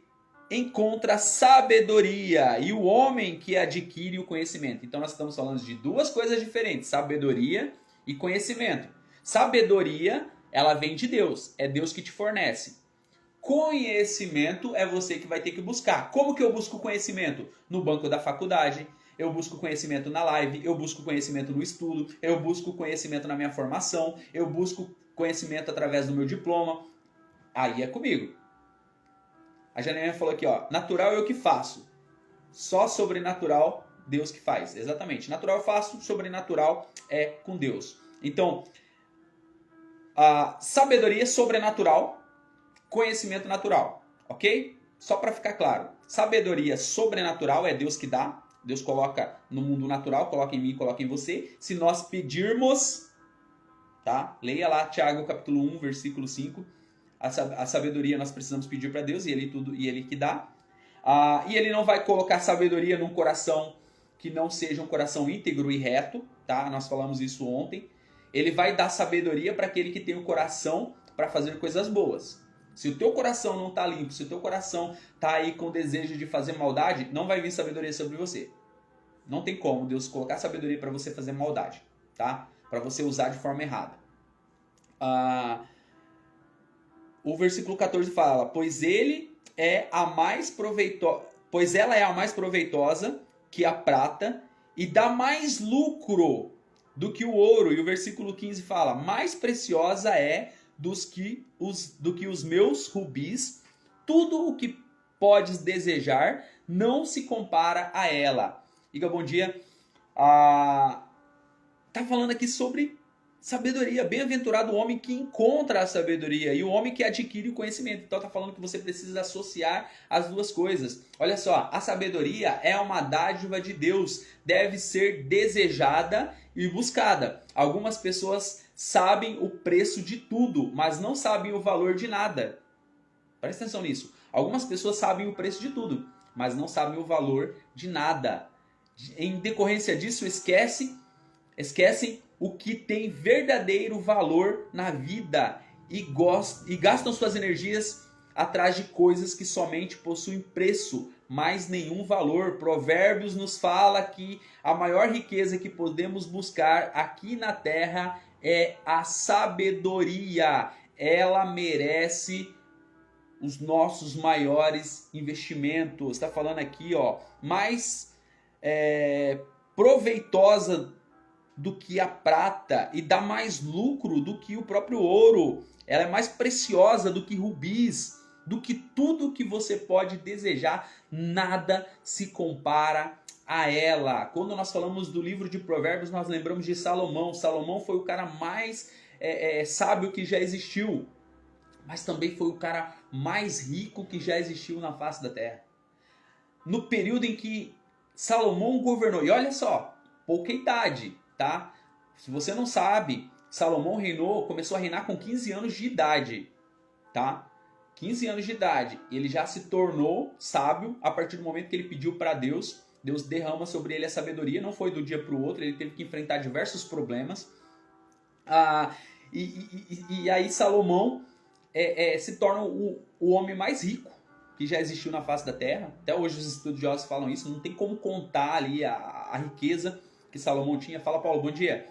encontra sabedoria e o homem que adquire o conhecimento. Então nós estamos falando de duas coisas diferentes, sabedoria e conhecimento. Sabedoria, ela vem de Deus, é Deus que te fornece. Conhecimento é você que vai ter que buscar. Como que eu busco conhecimento? No banco da faculdade, eu busco conhecimento na live, eu busco conhecimento no estudo, eu busco conhecimento na minha formação, eu busco conhecimento através do meu diploma. Aí é comigo. A Janaína falou aqui, ó, natural eu que faço. Só sobrenatural Deus que faz. Exatamente. Natural eu faço, sobrenatural é com Deus. Então, a sabedoria sobrenatural, conhecimento natural, ok? Só para ficar claro. Sabedoria sobrenatural é Deus que dá. Deus coloca no mundo natural, coloca em mim, coloca em você. Se nós pedirmos, tá? Leia lá Tiago capítulo 1, versículo 5. A sabedoria nós precisamos pedir para Deus e Ele que dá. E Ele não vai colocar sabedoria num coração que não seja um coração íntegro e reto, tá? Nós falamos isso ontem. Ele vai dar sabedoria para aquele que tem o coração para fazer coisas boas. Se o teu coração não está limpo, se o teu coração está aí com desejo de fazer maldade, não vai vir sabedoria sobre você. Não tem como Deus colocar sabedoria para você fazer maldade, tá? Para você usar de forma errada. O versículo 14 fala, pois ela é a mais proveitosa que a prata e dá mais lucro do que o ouro. E o versículo 15 fala: mais preciosa é do que os meus rubis, tudo o que podes desejar não se compara a ela. Iga, bom dia. Tá falando aqui sobre sabedoria. Bem-aventurado o homem que encontra a sabedoria e o homem que adquire o conhecimento. Então tá falando que você precisa associar as duas coisas. Olha só, a sabedoria é uma dádiva de Deus, deve ser desejada e buscada. Algumas pessoas sabem o preço de tudo, mas não sabem o valor de nada. Presta atenção nisso. Algumas pessoas sabem o preço de tudo, mas não sabem o valor de nada. Em decorrência disso, esquecem o que tem verdadeiro valor na vida e gastam suas energias atrás de coisas que somente possuem preço, mas nenhum valor. Provérbios nos fala que a maior riqueza que podemos buscar aqui na terra é a sabedoria. Ela merece os nossos maiores investimentos. Está falando aqui, mais proveitosa do que a prata e dá mais lucro do que o próprio ouro. Ela é mais preciosa do que rubis, do que tudo que você pode desejar. Nada se compara a ela. Quando nós falamos do livro de Provérbios, nós lembramos de Salomão. Salomão foi o cara mais sábio que já existiu, mas também foi o cara mais rico que já existiu na face da terra. No período em que Salomão governou, e olha só, pouca idade, tá? Se você não sabe, Salomão começou a reinar com 15 anos de idade, tá? 15 anos de idade. Ele já se tornou sábio a partir do momento que ele pediu para Deus. Deus derrama sobre ele a sabedoria, não foi do dia para o outro, ele teve que enfrentar diversos problemas. E aí Salomão se torna o homem mais rico que já existiu na face da terra. Até hoje os estudiosos falam isso, não tem como contar ali a riqueza que Salomão tinha. Fala, Paulo, bom dia.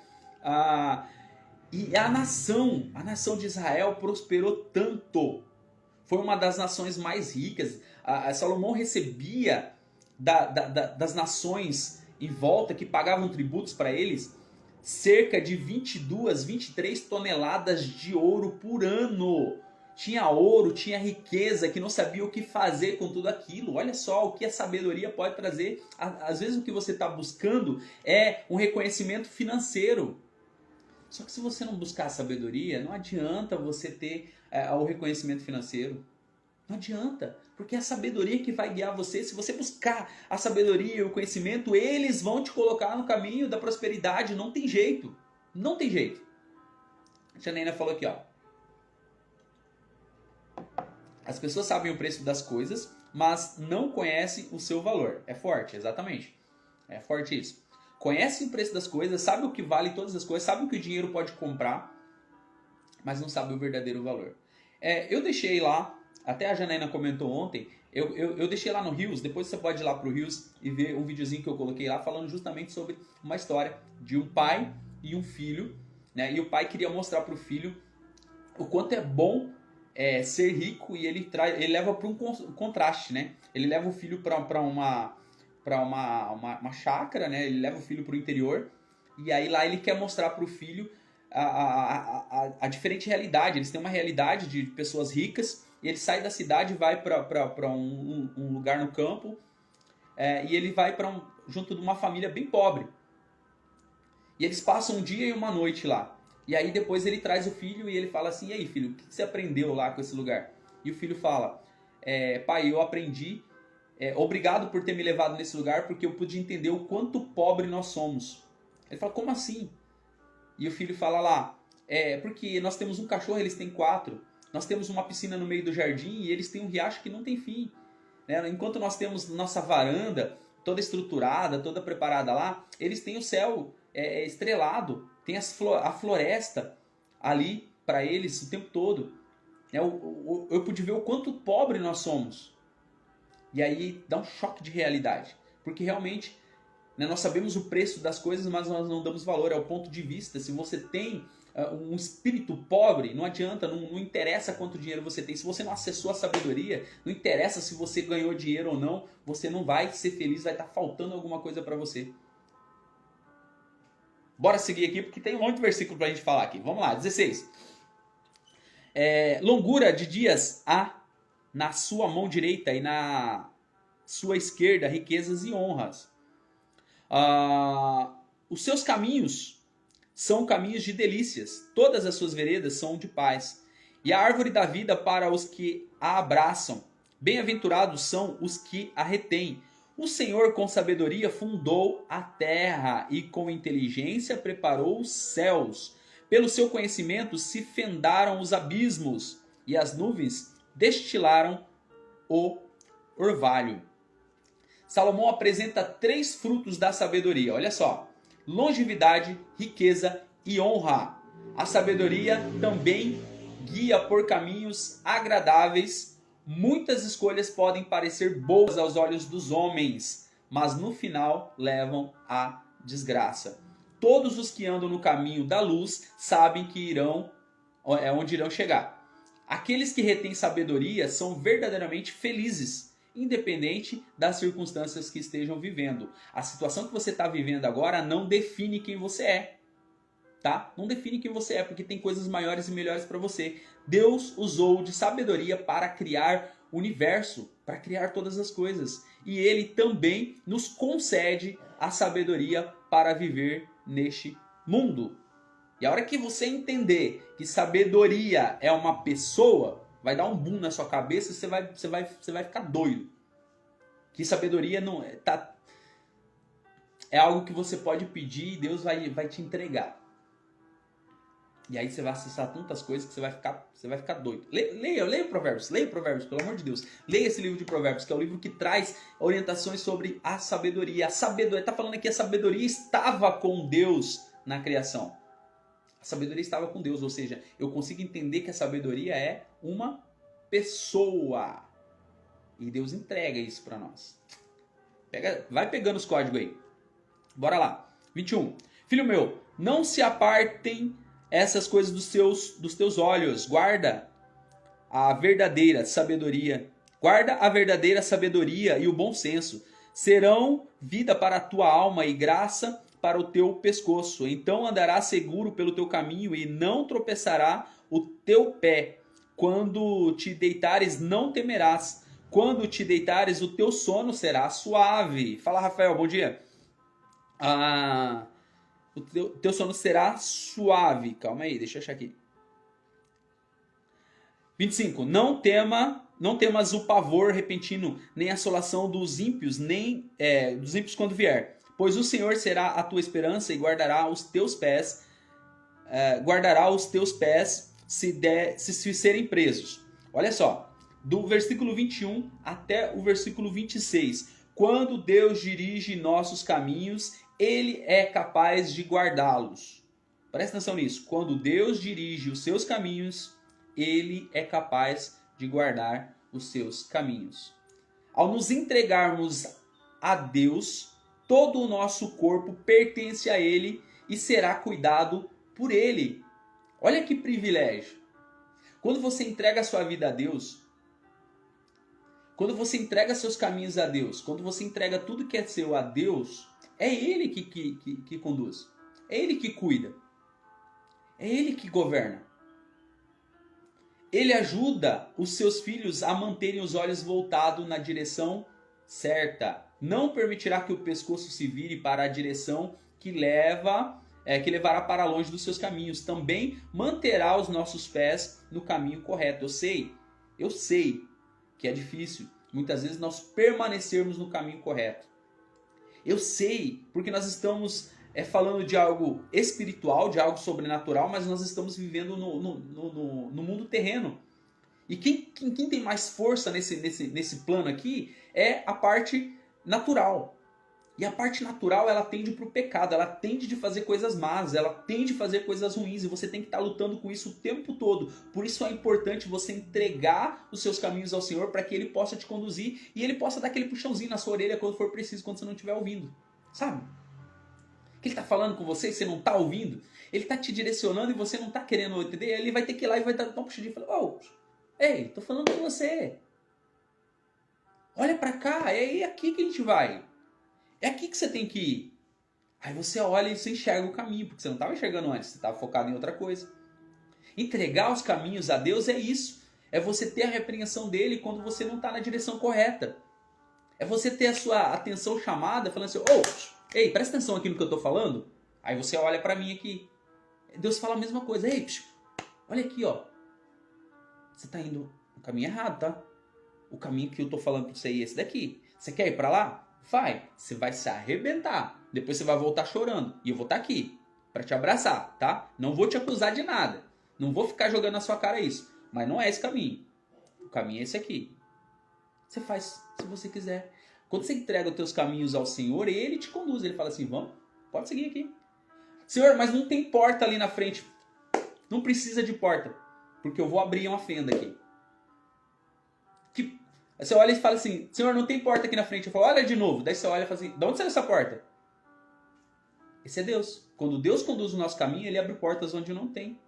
E a nação de Israel prosperou tanto. Foi uma das nações mais ricas. Salomão recebia das nações em volta que pagavam tributos para eles cerca de 22, 23 toneladas de ouro por ano. Tinha ouro, tinha riqueza, que não sabia o que fazer com tudo aquilo. Olha só o que a sabedoria pode trazer. Às vezes o que você está buscando é um reconhecimento financeiro. Só que se você não buscar a sabedoria, não adianta você ter o reconhecimento financeiro. Não adianta, porque é a sabedoria que vai guiar você. Se você buscar a sabedoria e o conhecimento, eles vão te colocar no caminho da prosperidade. Não tem jeito. Não tem jeito. A Janaína falou aqui, as pessoas sabem o preço das coisas, mas não conhecem o seu valor. É forte, exatamente. É forte isso. Conhece o preço das coisas, sabe o que vale todas as coisas, sabe o que o dinheiro pode comprar, mas não sabe o verdadeiro valor. Eu deixei lá, até a Janaína comentou ontem, eu deixei lá no Rios, depois você pode ir lá pro Rios e ver um videozinho que eu coloquei lá, falando justamente sobre uma história de um pai e um filho, né? E o pai queria mostrar pro filho o quanto é bom ser rico, e ele leva para um contraste, né? Ele leva o filho para uma chácara, né? Ele leva o filho para o interior, e aí lá ele quer mostrar para o filho a diferente realidade. Eles têm uma realidade de pessoas ricas, e ele sai da cidade e vai para um lugar no campo, e ele vai junto de uma família bem pobre. E eles passam um dia e uma noite lá. E aí depois ele traz o filho e ele fala assim: e aí, filho, o que você aprendeu lá com esse lugar? E o filho fala: pai, eu aprendi, obrigado por ter me levado nesse lugar, porque eu pude entender o quanto pobre nós somos. Ele fala: como assim? E o filho fala lá: porque nós temos um cachorro, eles têm 4. Nós temos uma piscina no meio do jardim e eles têm um riacho que não tem fim. Enquanto nós temos nossa varanda toda estruturada, toda preparada lá, eles têm o céu estrelado, tem a floresta ali para eles o tempo todo. Eu pude ver o quanto pobre nós somos. E aí dá um choque de realidade, porque realmente nós sabemos o preço das coisas, mas nós não damos valor. É o ponto de vista. Se você tem um espírito pobre, não adianta, não interessa quanto dinheiro você tem. Se você não acessou a sabedoria, não interessa se você ganhou dinheiro ou não, você não vai ser feliz, vai estar faltando alguma coisa para você. Bora seguir aqui, porque tem um monte de versículo pra gente falar aqui. Vamos lá, 16. Longura de dias há na sua mão direita e na sua esquerda riquezas e honras. Os seus caminhos são caminhos de delícias, todas as suas veredas são de paz. E a árvore da vida para os que a abraçam. Bem-aventurados são os que a retêm. O Senhor com sabedoria fundou a terra e com inteligência preparou os céus. Pelo seu conhecimento se fendaram os abismos e as nuvens destilaram o orvalho. Salomão apresenta 3 frutos da sabedoria. Olha só: longevidade, riqueza e honra. A sabedoria também guia por caminhos agradáveis. Muitas escolhas podem parecer boas aos olhos dos homens, mas no final levam à desgraça. Todos os que andam no caminho da luz sabem que onde irão chegar. Aqueles que retêm sabedoria são verdadeiramente felizes, independente das circunstâncias que estejam vivendo. A situação que você está vivendo agora não define quem você é. Tá? Não define quem você é, porque tem coisas maiores e melhores para você. Deus usou de sabedoria para criar o universo, para criar todas as coisas. E Ele também nos concede a sabedoria para viver neste mundo. E a hora que você entender que sabedoria é uma pessoa, vai dar um boom na sua cabeça e você vai ficar doido. Que sabedoria não é algo que você pode pedir e Deus vai te entregar. E aí você vai acessar tantas coisas que você vai ficar doido. Leia Provérbios, pelo amor de Deus. Leia esse livro de Provérbios, que é o livro que traz orientações sobre a sabedoria. A sabedoria, está falando aqui, a sabedoria estava com Deus na criação. A sabedoria estava com Deus, ou seja, eu consigo entender que a sabedoria é uma pessoa. E Deus entrega isso para nós. Vai pegando os códigos aí. Bora lá. 21. Filho meu, não se apartem essas coisas dos teus olhos. Guarda a verdadeira sabedoria. Guarda a verdadeira sabedoria e o bom senso. Serão vida para a tua alma e graça para o teu pescoço. Então andarás seguro pelo teu caminho e não tropeçará o teu pé. Quando te deitares, não temerás. Quando te deitares, o teu sono será suave. Fala, Rafael, bom dia. O teu sono será suave. Calma aí, deixa eu achar aqui. 25. Não temas o pavor repentino, nem a assolação dos ímpios, dos ímpios quando vier. Pois o Senhor será a tua esperança e guardará os teus pés, se serem presos. Olha só, do versículo 21 até o versículo 26. Quando Deus dirige nossos caminhos, Ele é capaz de guardá-los. Presta atenção nisso. Quando Deus dirige os seus caminhos, Ele é capaz de guardar os seus caminhos. Ao nos entregarmos a Deus, todo o nosso corpo pertence a Ele e será cuidado por Ele. Olha que privilégio. Quando você entrega a sua vida a Deus, quando você entrega seus caminhos a Deus, quando você entrega tudo que é seu a Deus, é Ele que conduz. É Ele que cuida. É Ele que governa. Ele ajuda os seus filhos a manterem os olhos voltados na direção certa. Não permitirá que o pescoço se vire para a direção que levará para longe dos seus caminhos. Também manterá os nossos pés no caminho correto. Eu sei que é difícil muitas vezes nós permanecermos no caminho correto. Eu sei, porque nós estamos falando de algo espiritual, de algo sobrenatural, mas nós estamos vivendo no mundo terreno. E quem tem mais força nesse plano aqui é a parte natural. E a parte natural, ela tende para o pecado, ela tende de fazer coisas más, ela tende a fazer coisas ruins, e você tem que estar lutando com isso o tempo todo. Por isso é importante você entregar os seus caminhos ao Senhor, para que Ele possa te conduzir, e Ele possa dar aquele puxãozinho na sua orelha quando for preciso, quando você não estiver ouvindo. Sabe? Que Ele está falando com você e você não está ouvindo, Ele está te direcionando e você não está querendo entender, Ele vai ter que ir lá e vai dar um puxadinho e falar, ei, estou falando com você. Olha para cá, é aqui que a gente vai. É aqui que você tem que ir. Aí você olha e você enxerga o caminho, porque você não estava enxergando antes, você estava focado em outra coisa. Entregar os caminhos a Deus é isso. É você ter a repreensão dele quando você não está na direção correta. É você ter a sua atenção chamada, falando assim, ei, presta atenção aqui no que eu estou falando. Aí você olha para mim aqui. Deus fala a mesma coisa. Ei, olha aqui, ó. Você está indo no caminho errado, tá? O caminho que eu estou falando para você é esse daqui. Você quer ir para lá? Vai. Você vai se arrebentar. Depois você vai voltar chorando. E eu vou estar aqui para te abraçar, tá? Não vou te acusar de nada. Não vou ficar jogando na sua cara isso. Mas não é esse caminho. O caminho é esse aqui. Você faz se você quiser. Quando você entrega os teus caminhos ao Senhor, Ele te conduz. Ele fala assim, vamos, pode seguir aqui. Senhor, mas não tem porta ali na frente. Não precisa de porta. Porque eu vou abrir uma fenda aqui. Você olha e fala assim, Senhor, não tem porta aqui na frente. Eu falo, olha de novo. Daí você olha e fala assim, de onde saiu essa porta? Esse é Deus. Quando Deus conduz o nosso caminho, Ele abre portas onde não tem.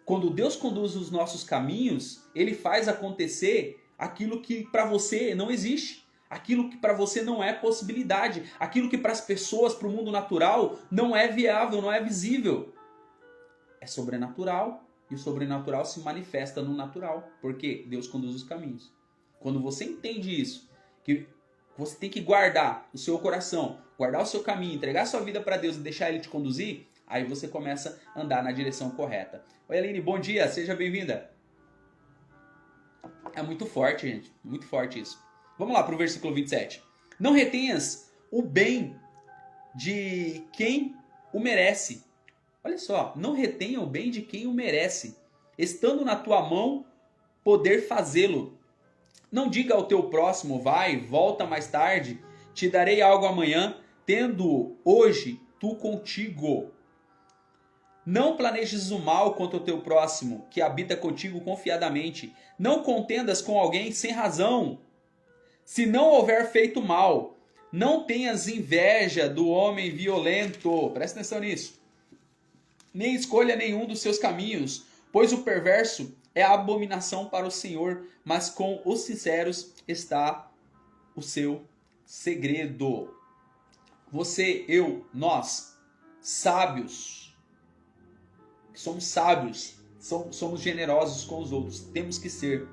Quando Deus conduz os nossos caminhos, Ele faz acontecer aquilo que para você não existe. Aquilo que para você não é possibilidade. Aquilo que para as pessoas, para o mundo natural, não é viável, não é visível. É sobrenatural. E o sobrenatural se manifesta no natural. Porque Deus conduz os caminhos. Quando você entende isso, que você tem que guardar o seu coração, guardar o seu caminho, entregar a sua vida para Deus e deixar Ele te conduzir, aí você começa a andar na direção correta. Oi, Aline, bom dia, seja bem-vinda. É muito forte, gente. Muito forte isso. Vamos lá para o versículo 27. Não retenhas o bem de quem o merece. Olha só, não retenha o bem de quem o merece, estando na tua mão poder fazê-lo. Não diga ao teu próximo, vai, volta mais tarde, te darei algo amanhã, tendo hoje tu contigo. Não planejes o mal contra o teu próximo, que habita contigo confiadamente. Não contendas com alguém sem razão, se não houver feito mal. Não tenhas inveja do homem violento. Presta atenção nisso. Nem escolha nenhum dos seus caminhos, pois o perverso é a abominação para o Senhor, mas com os sinceros está o seu segredo. Você, eu, nós, sábios, somos sábios, somos generosos com os outros, temos que ser.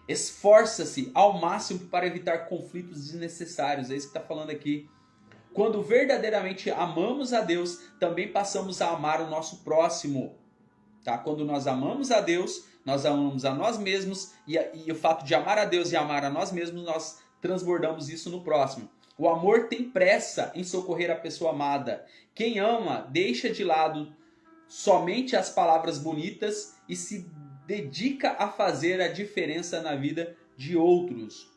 Esforça-se ao máximo para evitar conflitos desnecessários, é isso que está falando aqui. Quando verdadeiramente amamos a Deus, também passamos a amar o nosso próximo. Tá? Quando nós amamos a Deus, nós amamos a nós mesmos, e o fato de amar a Deus e amar a nós mesmos, nós transbordamos isso no próximo. O amor tem pressa em socorrer a pessoa amada. Quem ama deixa de lado somente as palavras bonitas e se dedica a fazer a diferença na vida de outros.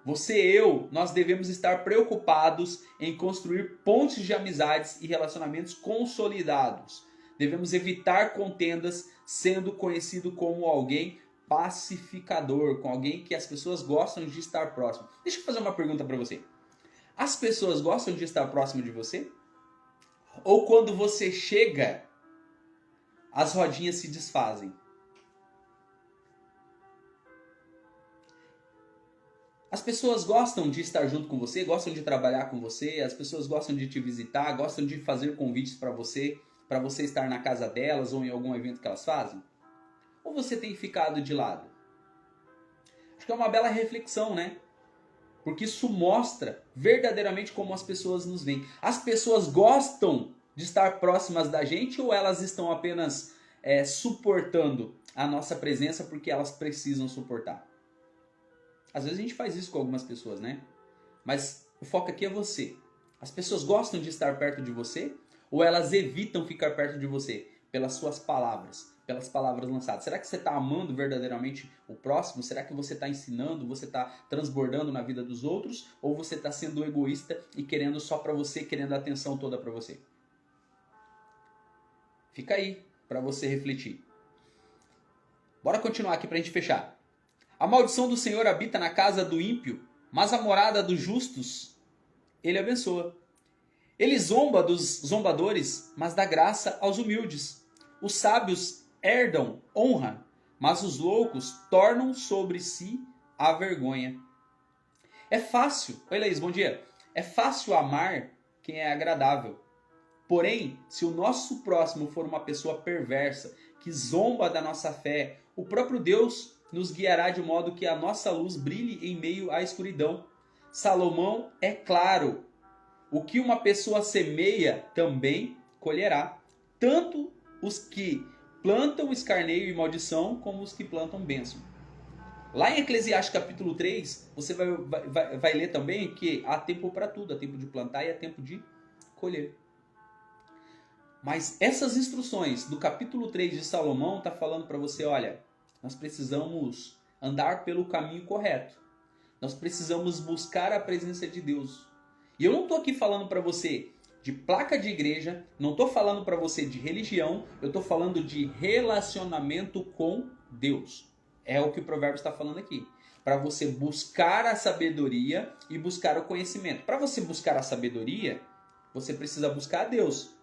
Você e eu, nós devemos estar preocupados em construir pontes de amizades e relacionamentos consolidados. Devemos evitar contendas, sendo conhecido como alguém pacificador, com alguém que as pessoas gostam de estar próximo. Deixa eu fazer uma pergunta para você. As pessoas gostam de estar próximo de você? Ou quando você chega, as rodinhas se desfazem? As pessoas gostam de estar junto com você, gostam de trabalhar com você, as pessoas gostam de te visitar, gostam de fazer convites para você estar na casa delas ou em algum evento que elas fazem? Ou você tem ficado de lado? Acho que é uma bela reflexão, né? Porque isso mostra verdadeiramente como as pessoas nos veem. As pessoas gostam de estar próximas da gente ou elas estão apenas suportando a nossa presença porque elas precisam suportar? Às vezes a gente faz isso com algumas pessoas, né? Mas o foco aqui é você. As pessoas gostam de estar perto de você ou elas evitam ficar perto de você pelas suas palavras, pelas palavras lançadas? Será que você está amando verdadeiramente o próximo? Será que você está ensinando, você está transbordando na vida dos outros? Ou você está sendo egoísta e querendo só para você, querendo a atenção toda para você? Fica aí para você refletir. Bora continuar aqui para a gente fechar. A maldição do Senhor habita na casa do ímpio, mas a morada dos justos Ele abençoa. Ele zomba dos zombadores, mas dá graça aos humildes. Os sábios herdam honra, mas os loucos tornam sobre si a vergonha. É fácil, oi Laís, bom dia. É fácil amar quem é agradável. Porém, se o nosso próximo for uma pessoa perversa, que zomba da nossa fé, o próprio Deus nos guiará de modo que a nossa luz brilhe em meio à escuridão. Salomão é claro: o que uma pessoa semeia também colherá. Tanto os que plantam escarneio e maldição, como os que plantam bênção. Lá em Eclesiastes capítulo 3, você vai ler também que há tempo para tudo. Há tempo de plantar e há tempo de colher. Mas essas instruções do capítulo 3 de Salomão está falando para você, olha, nós precisamos andar pelo caminho correto. Nós precisamos buscar a presença de Deus. E eu não estou aqui falando para você de placa de igreja, não estou falando para você de religião, eu estou falando de relacionamento com Deus. É o que o Provérbios está falando aqui. Para você buscar a sabedoria e buscar o conhecimento. Para você buscar a sabedoria, você precisa buscar a Deus.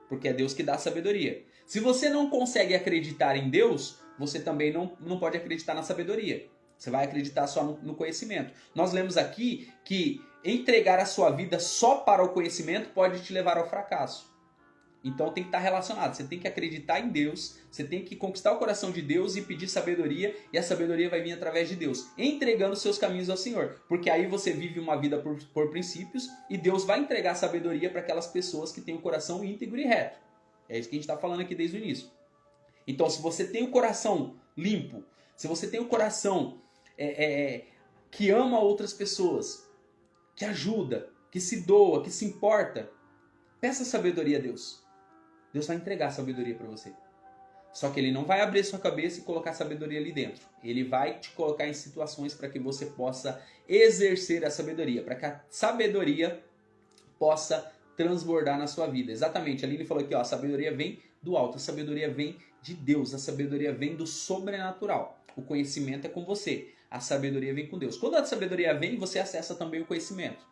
Porque é Deus que dá a sabedoria. Se você não consegue acreditar em Deus, você também não pode acreditar na sabedoria. Você vai acreditar só no conhecimento. Nós lemos aqui que entregar a sua vida só para o conhecimento pode te levar ao fracasso. Então tem que estar relacionado. Você tem que acreditar em Deus, você tem que conquistar o coração de Deus e pedir sabedoria, e a sabedoria vai vir através de Deus, entregando seus caminhos ao Senhor. Porque aí você vive uma vida por princípios e Deus vai entregar sabedoria para aquelas pessoas que têm o coração íntegro e reto. É isso que a gente está falando aqui desde o início. Então, se você tem o coração limpo, se você tem o coração que ama outras pessoas, que ajuda, que se doa, que se importa, peça sabedoria a Deus. Deus vai entregar sabedoria para você. Só que Ele não vai abrir sua cabeça e colocar sabedoria ali dentro. Ele vai te colocar em situações para que você possa exercer a sabedoria, para que a sabedoria possa transbordar na sua vida. Exatamente, a Aline falou aqui, ó, a sabedoria vem do alto, a sabedoria vem de Deus, a sabedoria vem do sobrenatural. O conhecimento é com você, a sabedoria vem com Deus. Quando a sabedoria vem, você acessa também o conhecimento.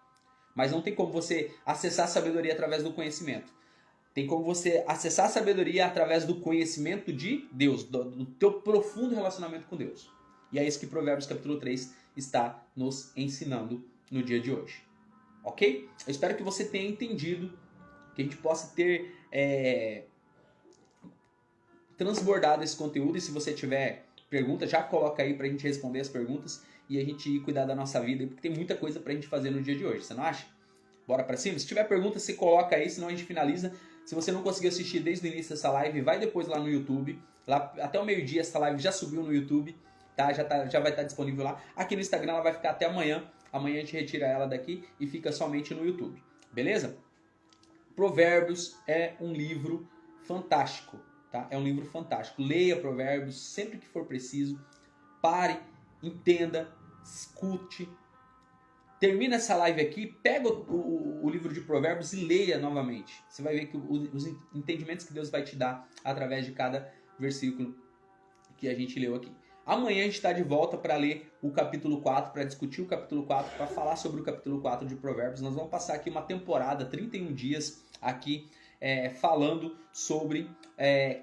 Mas não tem como você acessar a sabedoria através do conhecimento. Tem como você acessar a sabedoria através do conhecimento de Deus, do teu profundo relacionamento com Deus. E é isso que Provérbios capítulo 3 está nos ensinando no dia de hoje. Ok? Eu espero que você tenha entendido, que a gente possa ter transbordado esse conteúdo. E se você tiver pergunta, já coloca aí pra gente responder as perguntas e a gente cuidar da nossa vida, porque tem muita coisa pra gente fazer no dia de hoje, você não acha? Bora pra cima? Se tiver pergunta, você coloca aí, senão a gente finaliza. Se você não conseguiu assistir desde o início dessa live, vai depois lá no YouTube. Lá, até o meio-dia essa live já subiu no YouTube, tá? Já vai estar disponível lá. Aqui no Instagram ela vai ficar até amanhã. Amanhã a gente retira ela daqui e fica somente no YouTube. Beleza? Provérbios é um livro fantástico, tá? É um livro fantástico. Leia Provérbios sempre que for preciso. Pare, entenda, escute. Termina essa live aqui, pega o livro de Provérbios e leia novamente. Você vai ver que os entendimentos que Deus vai te dar através de cada versículo que a gente leu aqui. Amanhã a gente está de volta para ler o capítulo 4, para discutir o capítulo 4, para falar sobre o capítulo 4 de Provérbios. Nós vamos passar aqui uma temporada, 31 dias aqui, falando sobre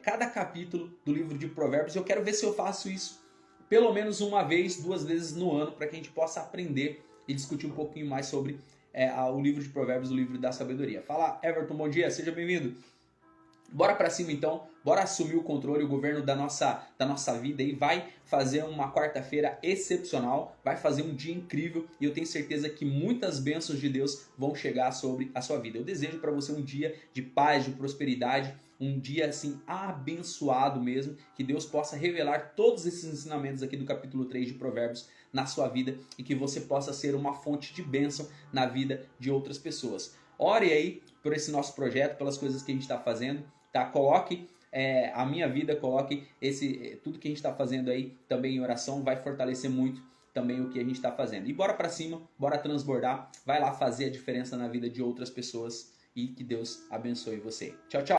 cada capítulo do livro de Provérbios. Eu quero ver se eu faço isso pelo menos uma vez, 2 vezes no ano, para que a gente possa aprender e discutir um pouquinho mais sobre o livro de Provérbios, o livro da sabedoria. Fala, Everton, bom dia, seja bem-vindo. Bora pra cima então, bora assumir o controle, o governo da nossa vida e vai fazer uma quarta-feira excepcional, vai fazer um dia incrível e eu tenho certeza que muitas bênçãos de Deus vão chegar sobre a sua vida. Eu desejo para você um dia de paz, de prosperidade, um dia assim abençoado mesmo, que Deus possa revelar todos esses ensinamentos aqui do capítulo 3 de Provérbios na sua vida e que você possa ser uma fonte de bênção na vida de outras pessoas. Ore aí por esse nosso projeto, pelas coisas que a gente está fazendo, tá? Coloque a minha vida, coloque tudo que a gente está fazendo aí também em oração, vai fortalecer muito também o que a gente está fazendo. E bora para cima, bora transbordar, vai lá fazer a diferença na vida de outras pessoas e que Deus abençoe você. Tchau, tchau!